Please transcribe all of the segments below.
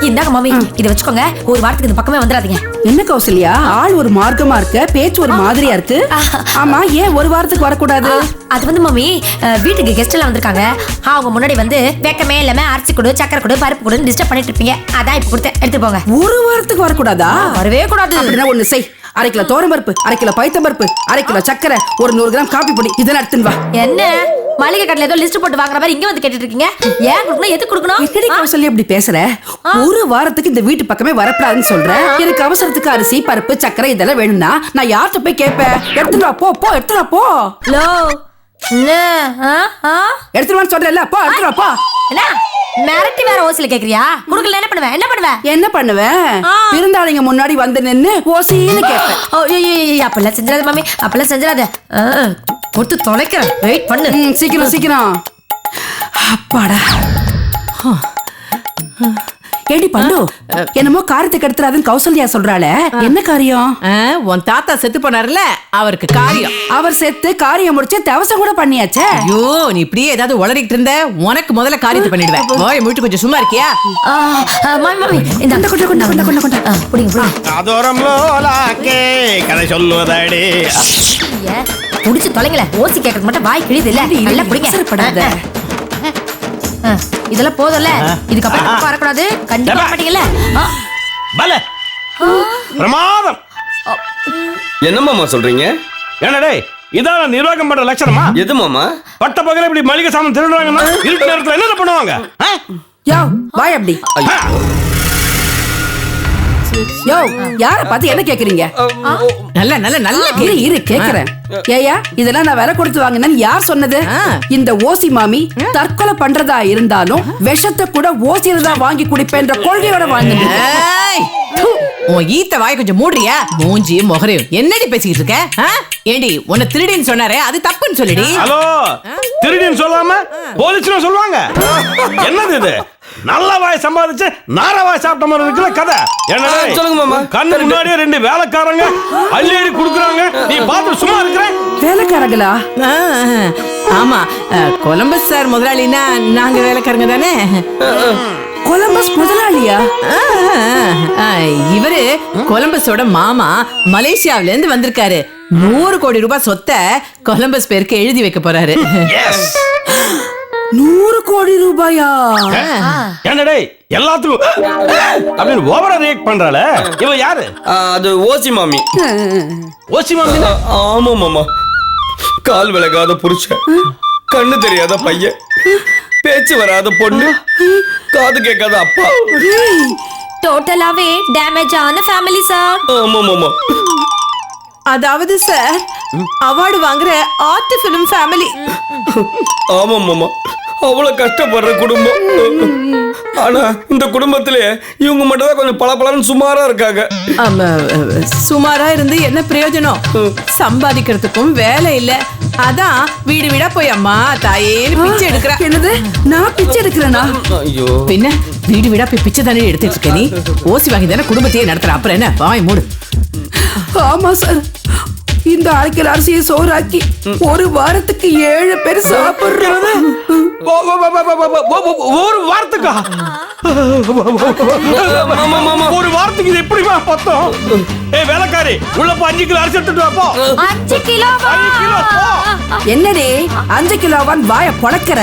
இந்தாங்க மாமி, இதை வச்சுக்கோங்க. ஒரு வாரத்துக்கு இந்த பக்கமே வந்துடாதீங்க. என்ன கௌசல்யா, ஆள் ஒரு மார்க்கமா இருக்க, பேச்சு ஒரு மாதிரியா இருக்கு. ஆமா, ஏன் ஒரு வாரத்துக்கு வரக்கூடாது? அது வந்து மாமி, வீட்டுக்கு கெஸ்ட் எல்லாம் வந்திருக்காங்க. அவங்க முன்னாடி வந்து வெக்கமே இல்லாம அரிசி கொடு, சக்கரை கொடு, பருப்பு கொடுன்னு டிஸ்டர்ப் பண்ணிட்டு இருப்பீங்க. அதான் இப்ப கொடுத்தேன், எடுத்து போங்க. ஒரு வாரத்துக்கு வரக்கூடாதா? வரவே கூடாது. அப்படின்னா ஒண்ணு செய், 1/2 கிலோ தோரம் பருப்பு, 1/2 கிலோ பைத்தம் பருப்பு, 1/2 கிலோ சக்கரை, ஒரு 100 கிராம் காப்பி பொடி, இதெல்லாம் எடுத்துன்னு வா. என்ன மளிகை கடையில ஏதோ லிஸ்ட் போட்டு வாங்குற மாதிரி இங்க வந்து கேட்டுட்டு இருக்கீங்க? ஏன் கொடுக்கணும், எதுக்கு கொடுக்கணும்? என்னடி கௌசல்யா இப்படி பேசுற? ஒரு வாரத்துக்கு இந்த வீட்டு பக்கமே வரக்கூடாதுன்னு சொல்றேன். எனக்கு அவசரத்துக்கு அரிசி பருப்பு சக்கரை இதெல்லாம் வேணும்னா நான் யார்கிட்ட போய் கேட்பேன்? எடுத்துட்டு வா, போ போ, எடுத்துட்டு வா, போ. லோ எடுத்துட்டு வான்னு சொல்றேன்ல, போ, எடுத்துட்டு வா, போ. என்ன மிரட்டி வேற ஓசில கேக்குறியா? குடுக்கல என்ன பண்ணுவேன்? என்ன பண்ணுவேன்? என்ன பண்ணுவேன்? விருந்தாளிங்க முன்னாடி வந்து நின்னு ஓசின்னு கேட்பேன். அப்பெல்லாம் செஞ்சிடாத மாமி, அப்பெல்லாம் செஞ்சிடாத. போட்டு தொலைக்கிறேன், வெயிட் பண்ணு. சீக்கிரம் சீக்கிரம். அப்பாடா. ஏடி பண்டு, என்னமோ காரியத்தை கெடுத்துறாதுன்னு கௌசல்யா சொல்றாளே, என்ன காரியம்? உன் தாத்தா செத்து போனார்ல, அவருக்கு காரியம். அவர் செத்து காரியம் முடிச்சு தவசம் கூட பண்ணியாச்சே. ஐயோ, நீ இப்படியே ஏதாவது உளறிட்டு இருந்த, உனக்கு முதல்ல காரியத்தை பண்ணிடுவேன். ஓய் மூட்டு கொஞ்சம் சும்மா இருக்கியா? மாமி மாமி, இந்த கொண்ட கொண்ட கொண்ட கொண்ட கொண்ட புடிங்க புடிங்க. அதோரம்லோலாக்கே கதை சொல்லுவதாடி. புடிச்சு தொலைங்கள, ஓசி கேக்குறது மட்டும் வாய் கிழிது இல்ல. நல்லா புடிங்க. படாத. இதெல்லாம் போதும்ல, இதுக்கப்புறம் வரக்கூடாது. கண்டிப்பா மாட்டீங்கல்ல? பல பிரமாதம். என்ன மாமா சொல்றீங்க? என்னடே, இதான் நிர்வாகம் பண்ற லட்சணமா? எது மாமா? பட்ட பகல இப்படி மளிகை சாமான் திருடுறாங்கன்னா இருட்டு நேரத்துல என்ன பண்ணுவாங்க? யோ வாய் அப்படி. யோ, யார பார்த்து என்ன கேக்குறீங்க? நல்ல நல்ல நல்ல இரு இரு கேக்குறேன். ஏயா, இதெல்லாம் நான் விலை கொடுத்து வாங்கினேன்னு யார் சொன்னது? இந்த ஓசி மாமி தற்கொலை பண்றதா இருந்தாலும் விஷத்தை கூட ஓசியில தான் வாங்கி குடிப்பேன்ற கொள்கையோட வாங்கினது. உன் ஈத்த வாய் கொஞ்சம் மூடுறியா? மூஞ்சியும் முகரையும் என்னடி பேசிக்கிட்டு இருக்க? ஏண்டி, உன்னை திருடின்னு சொன்னாரே, அது தப்புன்னு சொல்லிடி. ஹலோ, திருடின்னு சொல்லாம போலீஸ்ல சொல்லுவாங்க. என்னது இது? நல்ல வாய் சம்பாதிச்சு நாரவாய் சாப்பிட்ட மாதிரி இருக்குல்ல கதை. என்ன சொல்லுங்க மாமா. கண்ணு முன்னாடியே 2 வேலைக்காரங்க அள்ளி அள்ளி குடுக்குறாங்க, நீ பார்த்து சும்மா இருக்கிற. வேலைக்காரங்களா? ஆமா, கொலம்பஸ் சார் முதலாளினா நாங்க வேலைக்காரங்க தானே. கொலம்பஸ் முதலாளியா? இவரு கொலம்பஸோட மாமா மலேசியாவில இருந்து வந்திருக்காரு. 100 கோடி ரூபாய் சொத்தை கொலம்பஸ் பேருக்கு எழுதி வைக்க போறாரு. 100 கோடி ரூபாயா? என்னடே எல்லாத்துக்கும் அப்படின்னு ஓவரா ரியாக்ட் பண்றாளே, இவ யாரு? அது ஓசி மாமி. ஓசி மாமி? ஆமா மாமா. கால் விலகாத புருஷன், கண்ணு தெரியாத பையன், பேச்சு வராத பொண்ணு, காது கேட்காத அப்பா. டோட்டலாவே டேமேஜ் ஆன ஃபேமிலி சார். ஆமா மாமா. அதாவது சார், அவார்டு வாங்குற ஆர்ட் ஃபிலிம் ஃபேமிலி. ஆமா மாமா. அவ்வளவு கஷ்டப்படுற குடும்பம். ஆனா இந்த குடும்பத்திலே இவங்க மட்டும் தான் கொஞ்சம் பளபளன்னு சுமாரா இருக்காங்க. சுமாரா இருந்து என்ன பிரயோஜனம்? சம்பாதிக்கிறதுக்கும் வேலை இல்ல. அதான் வீடு வீடா போய் அம்மா தாயேன்னு பிச்சை எடுக்கிற. என்னது, நான் பிச்சை எடுக்கிறேனா? ஐயோ, பின்ன வீடு வீடா போய் பிச்சை தானே எடுத்துட்டு இருக்க நீ? ஓசி வாங்கி தானே குடும்பத்தையே நடத்துற. அப்புறம் என்ன, வாய் மூடு. ஆமா சார், இந்த 1/2 கிலோ அரிசியை சோறாக்கி ஒரு வாரத்துக்கு 7 பேர் சாப்பிடுறது. ஒரு வாரத்துக்கா? ஒரு வாரத்துக்கு இது எப்படிமா பத்தம்? ஏய் வேலைக்காரி, உள்ள போ, 5 கிலோ அரிசி எடுத்துட்டு வா போ. 5 கிலோ? என்னடி 5 கிலோவான் வாய பொளக்கற?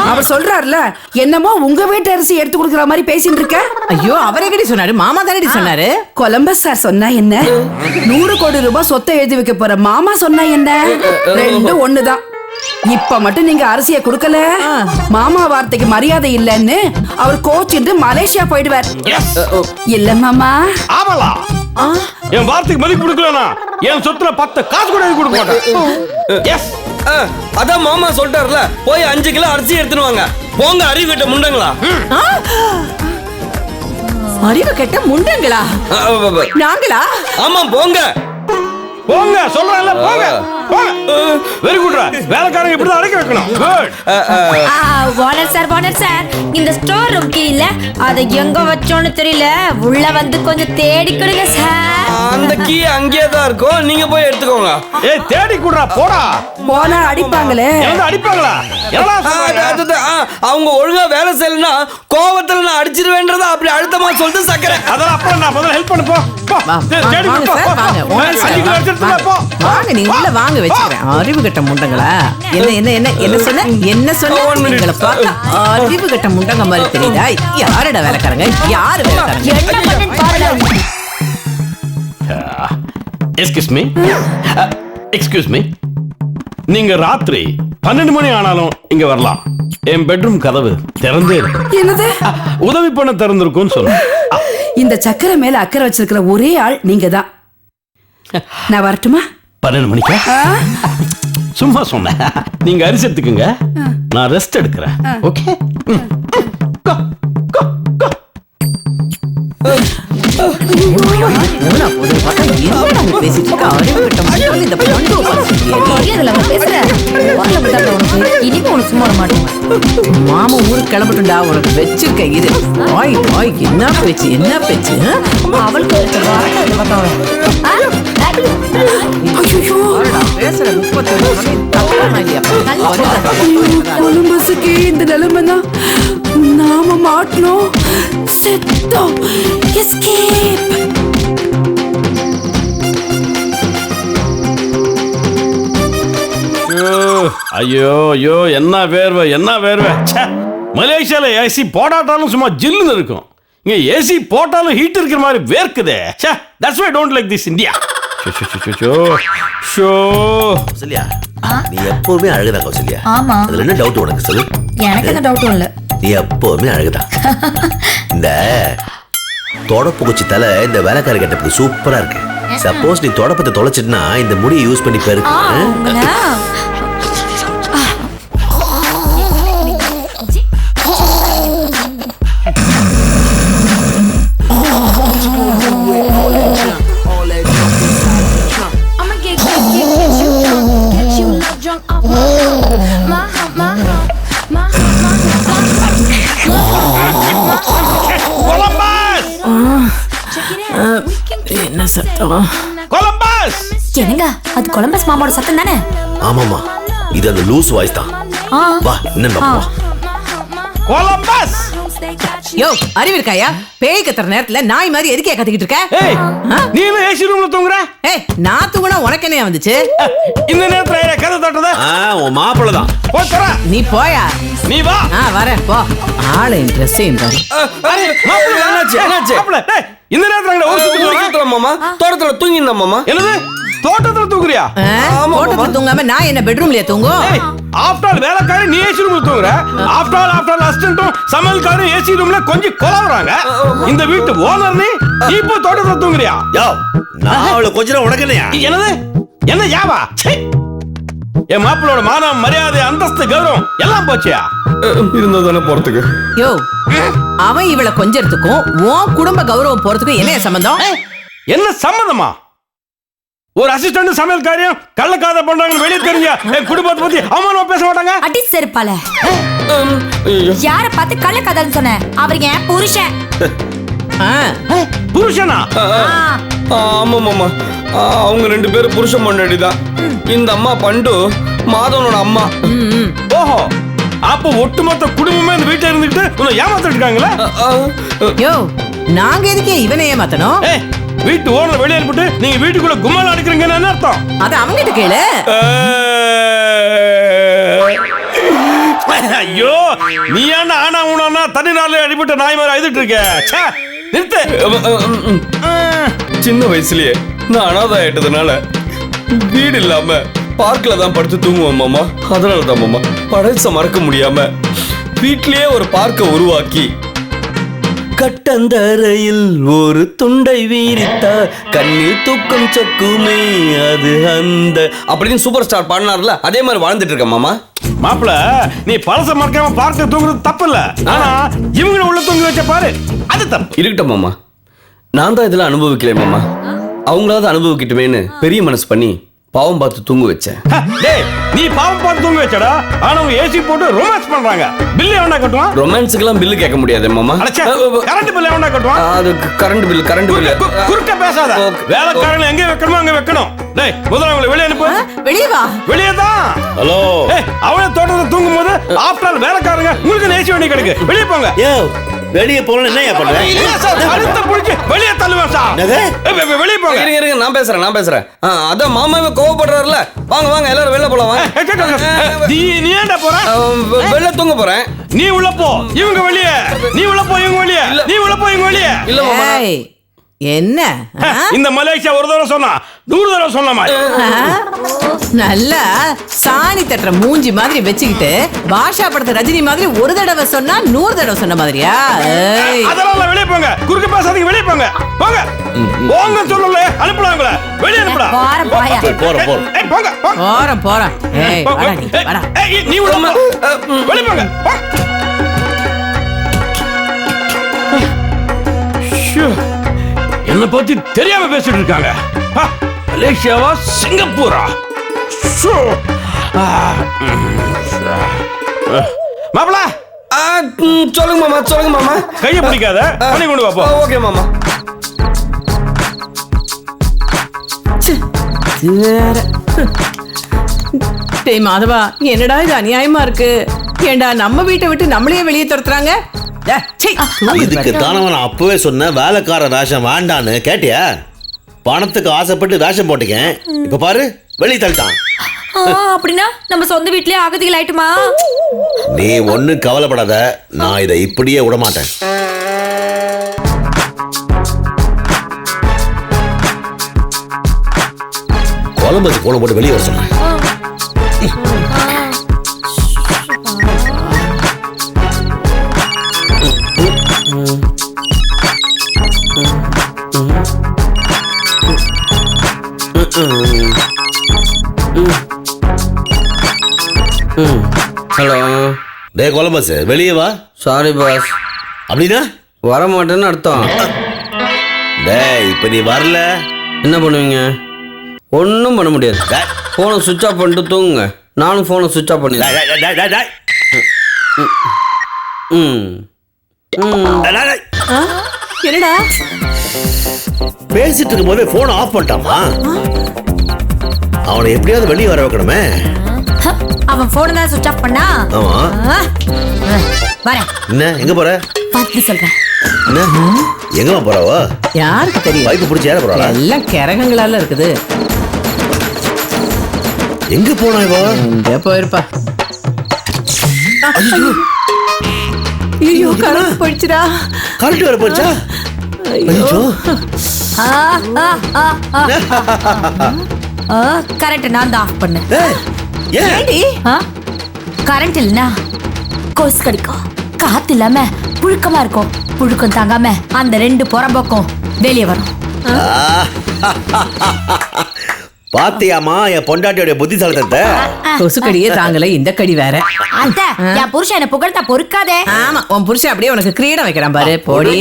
அவர் சொல்றாருல, என்னமோ உங்க வீட்டு அரிசி எடுத்து கொடுக்கற மாதிரி பேசிட்டு இருக்க. ஐயோ, அவரே கிட்ட சொன்னாரு, மாமா தானடி சொன்னாரு. கொலம்பஸ் சார் சொன்னா என்ன? 100 கோடி ரூபாய் சொத்தை எழுதி வைக்க போற மாமா சொன்னா என்ன? ரெண்டும் ஒண்ணுதான். இப்ப மட்டும் நீங்க அரிசியை கொடுக்கல, மாமா வார்த்தைக்கு மரியாதை இல்லன்னு அவர் கோச்சிட்டு மலேசியா போயிடுவார். இல்ல மாமா? ஆமலா, என் வார்த்தைக்கு மதிப்பு கொடுக்கலனா என் சொத்துல 10 காசு கூட கொடுக்க மாட்டேன். எஸ், அதான் மாமா சொல்லிட்டாருல, போய் 5 கிலோ அரிசி எடுத்துட்டு வாங்க. போங்க அறிவு கெட்ட முண்டங்களா. அறிவு கெட்ட முண்டங்களா? நாங்களா? ஆமா போங்க. போங்க சொல்றேன்ல போங்க போங்க. Very good. வேலைக்காரங்க இப்படி தான் அடைக்க வைக்கணும். குட். ஓனர் சார் இந்த ஸ்டோர் ரூம் கீ இல்ல அதை எங்க வச்சோன்னு தெரியல, உள்ள வந்து கொஞ்சம் தேடி கொடுங்க சார். அந்த கீ அங்கேயே தான் இருக்கும், நீங்க போய் எடுத்துக்கோங்க. ஏய் தேடி குடுறா போடா. போனா அடிப்பாங்களே. என்ன அடிப்பாங்களா? என்னடா சொல்றீங்க? அவங்க ஒழுங்கா வேலை செய்யலனா கோவத்துல நான் அடிச்சிருவேன்றத அப்படி அழுத்தமா சொல்லிட்டு சக்கரை. அதெல்லாம் அப்புறம் நான் முதல்ல ஹெல்ப் பண்ணு போ. போ. தேடி வாங்க போ. சார், வாங்க. ஓனர் சார், அடிக்க வச்சிருந்தா போ. வாங்க, நீங்க உள்ள வாங்க, வச்சுக்கிறேன். அறிவு கட்ட முண்டங்களா? என்ன சொன்ன One minute. உங்களை பார்த்தா அறிவு கட்ட முண்டங்க மாதிரி தெரியுதா? யாருடா வேலைக்காரங்க? யாரு வேலைக்காரங்க? என்ன பண்ணுன்னு பாருங்க. Excuse me. Excuse me. நீங்க ராத்திரி 12 மணி ஆனாலும் இங்க வரலாம். என் பெட்ரூம் கதவு திறந்தே இருக்கு. என்னது? உதவி பண்ண திறந்திருக்கும்னு சொல்லுங்க. இந்த சக்கரை மேல அக்கறை வச்சிருக்கிற ஒரே ஆள் நீங்க தான். நான் வரட்டுமா? 12 மணிக்கா? சும்மா சொன்னேன். நீங்க அரிசி எடுத்துக்குங்க, நான் ரெஸ்ட் எடுக்கிறேன். ஓகே. போனா போதும், பார்த்தா என்னடா நீ பேசிட்டு இருக்க? அறிவு கட்ட முண்டங்க இந்த பொண்ணு பார்த்துட்டியா? இதுல அவன் பேசுற வாயில விட்டாங்க உனக்கு. இனிமே உனக்கு சும்மா விட மாட்டேன். மாமா ஊருக்கு கிளம்பட்டுண்டா, உனக்கு வச்சிருக்க இது. வாய் வாய், என்ன பேச்சு ஆ? அவளுக்கு ஒரு வார்த்தை அது பார்த்தாவ. பேசுற 30 தப்பான ஐடியா. கொலம்பஸுக்கு இந்த நிலைமைனா நாம மாட்டணும். செத்தோம். எஸ்கேப். ஐயோ ஐயோ என்ன வேர்வை என்ன வேர்வை. ச்சே. மலேசியால ஏசி போடாட்டாலும் சும்மா ஜில்லுன்னு இருக்கும். இங்க ஏசி போட்டாலும் ஹீட் இருக்கிற மாதிரி வேர்க்குதே. ச்சே. That's why I don't like this India. Show Kausalya, நீ எப்பவுமே அழகுதான் கௌசல்யா. ஆமா. அதுல என்ன டவுட் உனக்கு சொல்லு? எனக்கு எந்த டவுட்டும் இல்ல. நீ எப்பவுமே அழகுதான். இந்த தொடப்பு குச்சி தலை இந்த வேலைக்கார கட்டப்புக்கு சூப்பரா இருக்கு. சப்போஸ் நீ தொடப்பத்தை தொலைச்சிட்டுனா இந்த முடியை யூஸ் பண்ணி பெருக்கு. என்ன சத்தம்? கொலம்பஸ். என்னங்க அது கொலம்பஸ் மாமாவோட சத்தம் தானே? ஆமாமா, இது அந்த லூஸ் வாய்ஸ் தான். வா என்ன வா. கொலம்பஸ். யோ, அறிவு இருக்காயா? பேய் கத்துற நேரத்துல நாய் மாதிரி எதுக்கே கத்திக்கிட்டு இருக்க? ஏய் நீ என்ன ஏசி ரூம்ல தூங்குற? ஏய், நான் தூங்குனா உனக்கு என்ன வந்துச்சு? இந்த நேரத்துல யாரா கதை தட்டுறத? உன் மாப்பிள்ள தான். போய் தர. நீ போயா? நீ வா. வரேன் போ. ஆளையும் ட்ரெஸ்ஸையும் பாரு. அரே மாப்பிள்ளை, என்னாச்சு? மாப்பிள்ளை, டேய், இந்த நேரத்துல ஊர் சுத்தல மாமா, தோட்டத்துல தூங்கிருந்தா மாமா. என்னது தோட்டத்துல தூங்குறியா? தோட்டத்துல தூங்காம நான் என்ன பெட்ரூம்லயே தூங்கும்? ஆஃப்டர் ஆல் வேலைக்காரி நீ ஏசி ரூம்ல தூங்குற. ஆஃப்டர் ஆல் அசிஸ்டன்ட்டும் சமையல்காரரும் ஏசி ரூம்ல கொஞ்சம் கொலாவறாங்க. இந்த வீட்டு ஓனர் நீ இப்போ தோட்டத்துல தூங்குறியா? யோ, நான் அவளை கொஞ்சம் உனக்கு என்னையா? என்னது என்ன யாவா? என் மாப்பிளோட மானம் மரியாதை அந்தஸ்து கௌரவம் எல்லாம் போச்சியா? இருந்தா தானே போறதுக்கு. யோ, அவன் இவளை கொஞ்சறதுக்கும் உன் குடும்ப கௌரவம் போறதுக்கும் என்ன சம்பந்தம்? என்ன சம்மதமா? ஒரு அசிஸ்டன்ட் சமையல்காரியம் கள்ளக்காத பண்றாங்கன்னு வெளியே தெரிஞ்ச என் குடும்பத்தை பத்தி அவமானமா பேச மாட்டாங்க? அடி செருப்பால. யார பார்த்து கள்ள கதைன்னு சொன்ன? அவருக்கு என் புருஷன். புருஷனா? ஆமா மாமா, அவங்க 2 பேரும் புருஷன் பொண்டாட்டிதான். இந்த அம்மா பண்டு மாதவனோட அம்மா. ஓஹோ, அப்ப ஒட்டுமொத்த குடும்பமே இந்த வீட்டுல இருந்துட்டு உன்னை ஏமாத்திட்டு இருக்காங்களா? யோ, நாங்க எதுக்கே இவனை ஏமாத்தணும்? வீட்டு ஓனர் வெளியே அனுப்பிட்டு நீங்க வீட்டுக்குள்ள கும்மால அடிக்கிறீங்கன்னு என்ன அர்த்தம்? அது அவங்கிட்ட கேளு. ஐயோ, நீ ஏன்டா ஆனா ஊனா தனி நாள்ல அடிபட்ட நாய் மாதிரி அழுதுட்டு இருக்க? ச்சே, நிறுத்து. சின்ன வயசுலயே நான் அனாதை ஆயிட்டதுனால வீடு இல்லாம பார்க்ல தான் படுத்து தூங்குவோம் மாமா. அதனாலதான் மாமா பழச மறக்க முடியாம வீட்லயே ஒரு பார்க்க உருவாக்கி கட்டந்தரையில் ஒரு துண்டை வீரித்தா கண்ணில் தூக்கம் சொக்குமே அது அந்த அப்படின்னு சூப்பர் ஸ்டார் பாடினார்ல, அதே மாதிரி வாழ்ந்துட்டு இருக்க மாமா. மாப்பிள, நீ பழச மறக்காம பார்க்க தூங்குறது தப்பு இல்ல. ஆனா இவங்களை உள்ள தூங்கி வச்ச பாரு, அது தப்பு. இருக்கட்டும் மாமா, நான் தான் இதெல்லாம் அனுபவிக்கல மாமா. அவங்களாவது அனுபவிக்கட்டுமேன்னு பெரிய மனசு பண்ணி பாவம் பார்த்து தூங்க வச்சேன். டேய் நீ பாவம் பார்த்து தூங்க வச்சடா. ஆனா அவங்க ஏசி போட்டு ரொமான்ஸ் பண்றாங்க. பில் எவனா கட்டுவான்? ரொமான்ஸுக்கெல்லாம் பில்லு கேட்க முடியாது மாமா. கரண்ட் பில் எவனா கட்டுவான்? அது கரண்ட் பில். குறுக்க பேசாத. வேலைக்காரங்க எங்க வைக்கணுமோ அங்க வைக்கணும். டேய் முதல்ல அவங்களை வெளியே அனுப்பு. வெளியே வா. வெளியே தான். ஹலோ அவளை தோட்டத்தை தூங்கும் போது ஆஃப்டர் வேலைக்காரங்க உங்களுக்கு ஏசி வேண்டி கிடக்கு. வெளியே போங்க. யோ வெளியே போகணும் என்ன பண்ணுவேன்? இல்ல சார், அழுத்த புடிச்சு வெளியே தள்ளுவேன் சார். வெளியே போங்க. இருங்க நான் பேசுறேன். அதான் மாமாவே கோவப்படுறாருல. வாங்க எல்லாரும் வெளில போலாம் வாங்க. நீ ஏன்டா போற? வெளில தூங்க போறேன். நீ உள்ள போ, இவங்க வெளியே. நீ உள்ள போ, இவங்க வெளியே. நீ உள்ள போ, இவங்க வெளியே. இல்ல மாமா. ஏய், என்ன இந்த மலேசியா ஒரு தடவை சொன்னா 100 தடவை சொன்ன மாதிரி. நல்லா சாணி தட்டுற மூஞ்சி மாதிரி வச்சுக்கிட்டு பாஷா படத்து ரஜினி மாதிரி ஒரு தடவை சொன்னா 100 தடவை சொன்ன மாதிரியா? அதெல்லாம் வெளியே போங்க. குறுக்கு பேசாதீங்க, வெளியே போங்க. போங்க போங்க சொல்லல. அனுப்பலாம் உங்களை வெளியே அனுப்பலாம். போறேன் போயா. போறோம் ஏய் போங்க போறேன். ஏய் வாடா நீ, வாடா. ஏய் நீ உள்ள போ. வெளியே போங்க. ஷூ. என்ன பத்தி தெரியாம பேசிட்டு இருக்காங்க. மலேசியாவா சிங்கப்பூரா? மாப்பிள சொல்லுங்க மாமா. கைய பிடிக்காத, பண்ணி கொண்டு வாப்போ. ஓகே மாமா. டேய் மாதவா, என்னடா இது அநியாயமா இருக்கு? ஏண்டா நம்ம வீட்டை விட்டு நம்மளையே வெளியே துரத்துறாங்க? இதுக்கு தானவன் நான் அப்பவே சொன்னேன் வேலைக்கார வேஷம் வேண்டான்னு. கேட்டியா? பணத்துக்கு ஆசைப்பட்டு வேஷம் போட்டுக்கேன். இப்ப பாரு வெளியே தள்ளிட்டான். அப்படின்னா நம்ம சொந்த வீட்லயே அகதிகள் ஆயிட்டுமா? நீ ஒண்ணும் கவலைப்படாத, நான் இதை இப்படியே விட மாட்டேன். கொலம்பஸ் கோலம் போட்டு வெளியே வர சொன்னேன். ஹலோ. டே கொலம்பஸ் வெளியே வா. Sorry boss. அப்படின்னா வர மாட்டேன்னு அர்த்தம். டேய் இப்ப நீ வரல என்ன பண்ணுவீங்க? ஒன்றும் பண்ண முடியாது. ஃபோனை சுவிட்ச் ஆஃப் பண்ணிட்டு தூங்குங்க. நானும் ஃபோனை சுவிட்ச் ஆஃப் பண்ணி. டேய், டேய், டேய், டேய், டேய். டேய், டேய், டேய். என்னடா பேசிட்டு இருக்கும் போதே போன் ஆஃப் பண்ணிட்டாமா? அவனை எப்படியாவது வெளியே வர வைக்கணுமே. அவன் போன் தான் சுவிட்ச் ஆஃப் பண்ணா. ஆமா. வரேன். என்ன எங்க போற? பார்த்து சொல்றேன். என்ன எங்கம்மா போறாவோ? யாருக்கு தெரியும்? பைப்பு பிடிச்சி ஏற போறாளா? எல்லாம் கிரகங்களால இருக்குது. எங்க போனா இவ? இங்க போயிருப்பா. ஐயோ கரண்ட் போயிடுச்சுடா. கரண்ட் வர போச்சா? ஐயோ. கரண்ட் நான் தான் ஆஃப் பண்ணேன். ஏன்? கரண்ட் இல்லனா கொசு கடிக்கும். காத்து இல்லாம புழுக்கமா இருக்கும். புழுக்கம் தாங்காம அந்த 2 புறம்போக்கும் வெளியே வரும். பாத்தியாமா என் பொண்டாட்டியோட புத்திசாலித்தத்தை? கொசுக்கடியே தாங்கல, இந்த கடி வேற. அத்தை, என் புருஷன் என்ன புகழ்த்தா பொறுக்காதே. ஆமா, உன் புருஷன் அப்படியே உனக்கு கிரீடம் வைக்கிறான் பாரு. போடி.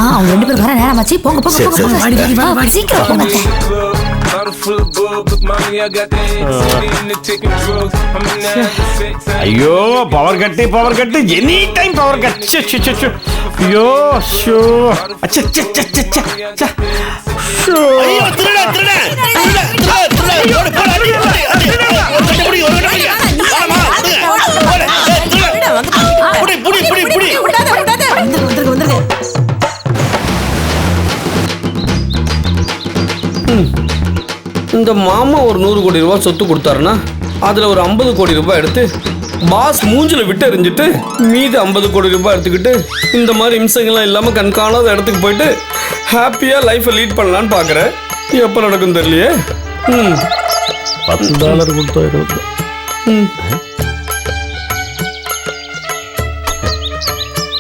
அவங்க 2 பேரும் வர நேரமாச்சு. போங்க போங்க போங்க. சீக்கிரம் போங்க. ஐயோ power cut any time power cut. ஐயோ ஷோ. அச்சா அச்சா அச்சா அச்சா. ஷோ. ஐயோ திருடா திருடா. இந்த மாமா ஒரு 100 கோடி ரூபாய் சொத்து கொடுத்தாருன்னா அதுல ஒரு 50 கோடி ரூபாய் எடுத்து பாஸ் மூஞ்சில விட்டு எறிஞ்சிட்டு மீதி 50 கோடி ரூபாய் எடுத்துக்கிட்டு இந்த மாதிரி இம்சங்கள்லாம் இல்லாம கண்காணாத இடத்துக்கு போயிட்டு ஹாப்பியா லைஃபை லீட் பண்ணலான்னு பாக்குறேன். எப்ப நடக்கும் தெரியலையே. $10 கொடுத்தா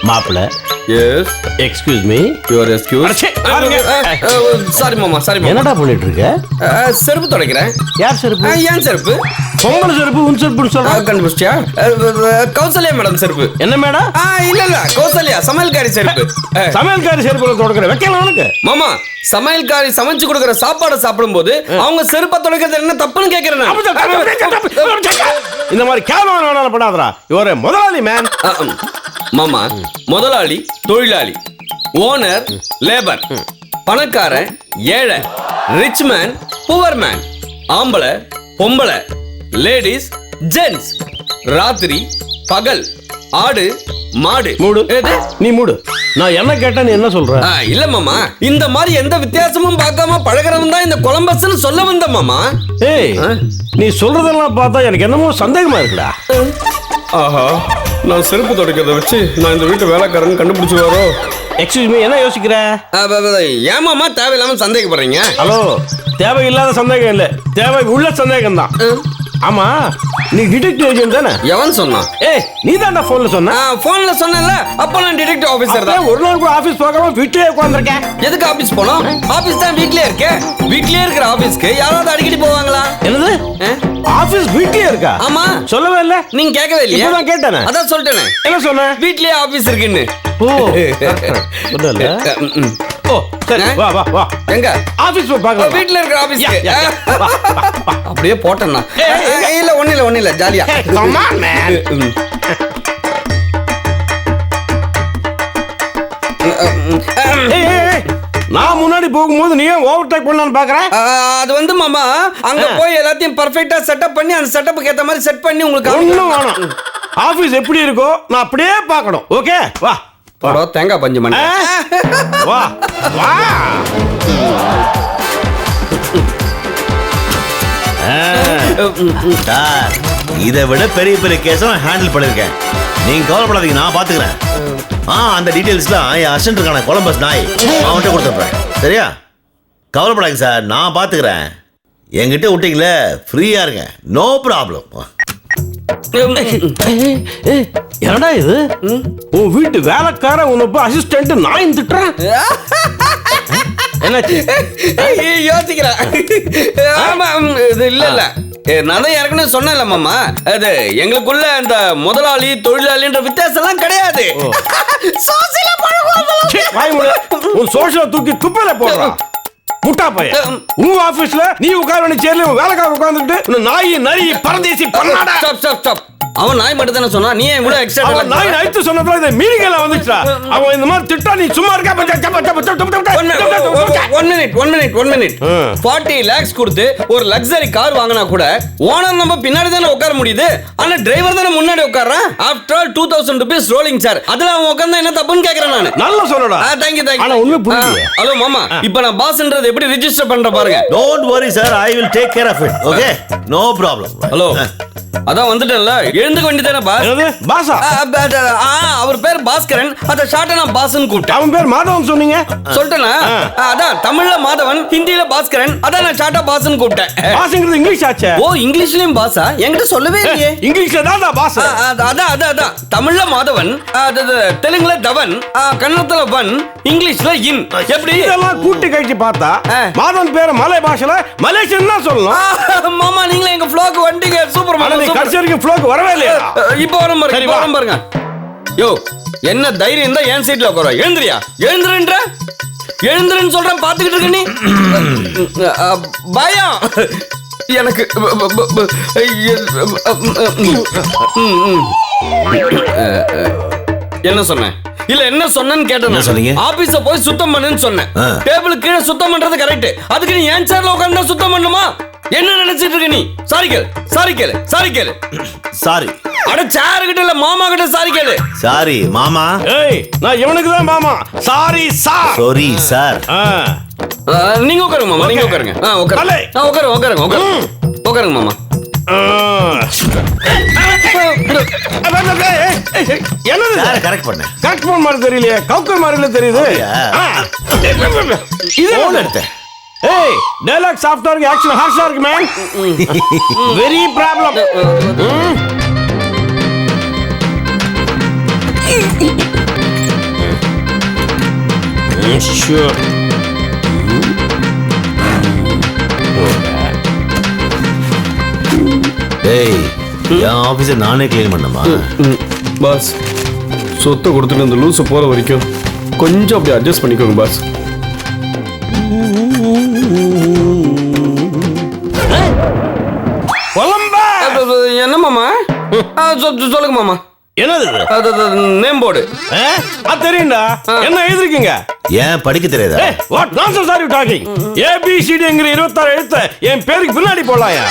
மாப்பிள்ள yes excuse me your excuse அடச்சே, பாருங்க. சாரி மாமா சாரி மாமா என்னடா பண்ணிட்டு இருக்க? செருப்பு துடைக்கிறேன் யார் செருப்பு? ஏன் செருப்பு பொம்பளை செருப்பு உன் செருப்புன்னு சொல்ற. கண்டுபிடிச்சியா கௌசல்யா மேடம் செருப்பு என்ன மேடம்? இல்ல கௌசல்யா சமையல்காரி செருப்பு சமையல்காரி செருப்பு தொடக்கிற வைக்கலாம் உனக்கு. மாமா சமையல்காரி சமைச்சு கொடுக்குற சாப்பாடு சாப்பிடும்போது அவங்க செருப்பை துடைக்கிறது என்ன தப்புன்னு கேக்குறேன் நான். இந்த மாதிரி கேவலம் வேணாலும் படாதடா. இவரே முதலாளி மேன். மாமா முதலாளி தொழிலாளி ஓனர் லேபர் பணக்காரன் ஏழை ரிச் மேன் புவர் மேன் ஆம்பளை பொம்பளை லேடிஸ் ஜென்ட்ஸ் ராத்திரி பகல் ஆடு மாடு மூடு. எது? நீ மூடு. நான் என்ன கேட்டேன், நீ என்ன சொல்ற? இல்ல மாமா இந்த மாதிரி எந்த வித்தியாசமும் பார்க்காம பழகிறவன் தான் இந்த கொலம்பஸ்ன்னு சொல்ல வந்த மாமா. ஏய், நீ சொல்றதெல்லாம் பார்த்தா எனக்கு என்னமோ சந்தேகமா இருக்குடா. ஆஹா நான் செருப்பு துடைக்கிறத வச்சு நான் இந்த வீட்டு வேலைக்காரன் கண்டுபிடிச்சுவாரோ. எக்ஸ்கியூஸ் மீ, என்ன யோசிக்கிற? ஏமாமா தேவையில்லாம சந்தேகப்படுறீங்க. ஹலோ, தேவையில்லாத சந்தேகம் இல்ல, தேவை உள்ள சந்தேகம் தான். ஆமா, நீ டிடெக்டிவ் ஏஜென்ட் தானே? எவன் சொன்னான்? ஏய், நீ தான்டா போன்ல சொன்ன. போன்ல சொன்னல, அப்ப நான் டிடெக்டிவ் ஆபீசர் தான். ஒரு நாள் கூட ஆபீஸ் போகாம வீட்லயே உட்கார்ந்திருக்கேன். எதுக்கு ஆபீஸ் போனோம்? ஆபீஸ் தான் வீட்லயே இருக்கே. வீட்லயே இருக்கிற ஆபீஸ்க்கு யாராவது அடிக்கடி போவாங்களா? என்னது? ஆபீஸ் வீட்லயே இருக்கா? ஆமா. சொல்லவே இல்ல. நீங்க கேட்கவே இல்லையா? இப்பதான் கேட்டேனே. அதான் சொல்லிட்டேனே. என்ன சொன்ன? வீட்லயே ஆபீஸ் இருக்குன்னு. ஓ, சொல்லல. ஓ, சரி, வா வா வா. எங்க? ஆபீஸ் போய் பார்க்கலாம். வீட்ல இருக்கிற ஆபீஸ்க்கு. யா, யா, யா. வா, வா, வா. அப்படியே போட்டேன்னா. இல்ல ஒண்ணு இல்ல ஜாலியா. Come on, man. நான் முன்னாடி போகும்போது நீ ஏன் ஓவர்டேக் பண்ணலான்னு பாக்குறேன்? அது வந்து மாமா அங்க போய் எல்லாத்தையும் பர்ஃபெக்ட்டா செட்டப் பண்ணி அந்த செட்டப்புக்கு ஏத்த மாதிரி செட் பண்ணி உங்களுக்கு ஒண்ணும் வேணும். ஆபீஸ் எப்படி இருக்கோ நான் அப்படியே பார்க்கணும். ஓகே, வா. போடா தேங்காய் பஞ்சு மணி. வா வா. சார், இதை விட பெரிய பெரிய கேஸை நான் ஹேண்டில் பண்ணிருக்கேன். நீங்க கவலைப்படாதீங்க, நான் பாத்துக்கிறேன். அந்த டீடைல்ஸ்லாம் என் அசிஸ்டன்ட் இருக்கான கொலம்பஸ் நாய் அவன்கிட்ட கொடுத்துட்றேன். சரியா? கவலைப்படாதீங்க சார், நான் பாத்துக்கிறேன். என்கிட்ட விட்டீங்களே, ஃப்ரீயா இருங்க, நோ ப்ராப்ளம். என்னடா இது? உன் வீட்டு வேலைக்கார உன்னை போய் அசிஸ்டன்ட் நாய் திட்டுறான். என்னாச்சு? யோசிக்கிறேன். ஆமா, இது இல்ல நான் தான் ஏற்கனவே சொன்னேன்ல மாமா, அது எங்களுக்குள்ள அந்த முதலாளி தொழிலாளின்ற வித்தியாசம் எல்லாம் கிடையாது. உன் சோஷியல தூக்கி குப்பையில போடுறான் முட்டா பையன். உங்க ஆபீஸ்ல நீ உட்கார வேண்டிய சேர்ல வேலைக்கார உட்கார்ந்துட்டு நாய் நரி பரதேசி பண்ணாடா. Stop stop stop. அவன் நாய் மட்டும் தானே சொன்னா, நீ ஏன் கூட எக்ஸ்ட்ரா? அவன் நாய் நைட்டு சொன்னதுல இந்த மீனிங் எல்லாம் வந்துச்சுடா. அவன் இந்த மாதிரி திட்டா நீ சும்மா இருக்கா? ஒன் மினிட் 40 lakhs கொடுத்து ஒரு லக்ஸரி கார் வாங்கினா கூட ஓனர் நம்ம பின்னாடி தானே உட்கார முடியுது. ஆனா டிரைவர் தானே முன்னாடி உட்கார்றான். After all 2000 rupees rolling sir. அதுல அவன் உட்கார்ந்தா என்ன தப்புன்னு கேக்குறேன் நானு. நல்லா சொல்லடா. Thank you. ஆனா உண்மை புரியல. ஹலோ மாமா, இப்போ நான் பாஸ்ன்றது எப்படி ரெஜிஸ்டர் பண்ற பாருங்க. Don't worry sir, I will take care of it. Okay, no problem. Hello, அதான் வந்துட்டேன்ல, எழுந்துக்க வேண்டியதானே பாஸ்? என்னது பாஸா? அவர் பேர் பாஸ்கரன், அத ஷார்ட்டா நான் பாஸ்ன்னு கூப்பிட்டேன். அவன் பேர் மாதவன் சொன்னீங்க. சொல்லிட்டேனா? அதான் தமிழ்ல மாதவன், ஹிந்தில பாஸ்கரன், அதான் நான் ஷார்ட்டா பாஸ்ன்னு கூப்பிட்டேன். பாஸ்ங்கிறது இங்கிலீஷ் ஆச்சே. ஓ, இங்கிலீஷ்லயும் பாஸா? என்கிட்ட சொல்லவே இல்லையே. இங்கிலீஷ்ல தான் பாஸ். அதான் தமிழ்ல மாதவன், தெலுங்குல தவன், கன்னடத்துல வன், இங்கிலீஷ்ல இன். எப்படி இதெல்லாம் கூட்டி கழிச்சு பார்த்தா மாதவன் பேர் மலை பாஷையில மலேசியன் தான் சொல்லணும். மாமா, நீங்களே எங்க ஃப்ளோக்கு வந்துட்டீங்க. சூப்பர் மாமா. கடைசி வரைக்கும் ஃப்ளோக்கு வரவே இல்லையா? இப்போ வரும் பாருங்க, இப்போ வரும் பாருங்க. யோ, என்ன தைரியம் தான் என் சீட்ல உட்கார? எழுந்திரியா? எழுந்துருன்னு சொல்றேன், பாத்துக்கிட்டு இருக்க நீ. பயம் எனக்கு. என்ன சொன்னேன்? இல்ல என்ன சொன்னேன்னு கேட்டேன். ஆபீஸ போய் சுத்தம் பண்ணுன்னு சொன்னேன். டேபிள் கீழே சுத்தம் பண்றது கரெக்ட். அதுக்கு நீ என் சேர்ல உட்கார்ந்தா சுத்தம் பண்ணுமா? என்ன நினைச்சிட்டு இருக்க நீ? சாரி கேளு. சாரி. அட சேர் கிட்ட இல்ல, மாமா கிட்ட சாரி கேளு. சாரி மாமா. ஏய், நான் இவனுக்கு தான் மாமா. Sorry sir. Sorry sir. நீங்க உட்காருங்க மாமா, நீங்க உட்காருங்க. உட்காருங்க மாமா. என்னது கரெக்ட் பண்ண? கரெக்ட் பண்ண மாதிரி தெரியலையே, கவுக்கர் மாதிரில தெரியுது. இது போன் எடுத்தேன். ஏய், டயலாக் சாஃப்ட்டா இருக்கு, ஆக்ஷன் ஹார்ஷா இருக்கு மேன். Very problem. ஷூர். டேய் என் ஆபீஸை நானே கிளீன் பண்ணமா? பாஸ் சொத்தை கொடுத்துட்டு அந்த லூசு போற வரைக்கும் கொஞ்சம் அப்படி அட்ஜஸ்ட் பண்ணிக்கோங்க பாஸ். கொலம்பா என்ன மாமா? சொல்லுங்க மாமா. என்னது இது? Name board. அது தெரியும்டா. என்ன எழுதிருக்கீங்க? ஏன் படிக்க தெரியாதா? What nonsense are you talking? ABCDங்கிற 26 எழுத்த என் பேருக்கு பின்னாடி போடலாயா?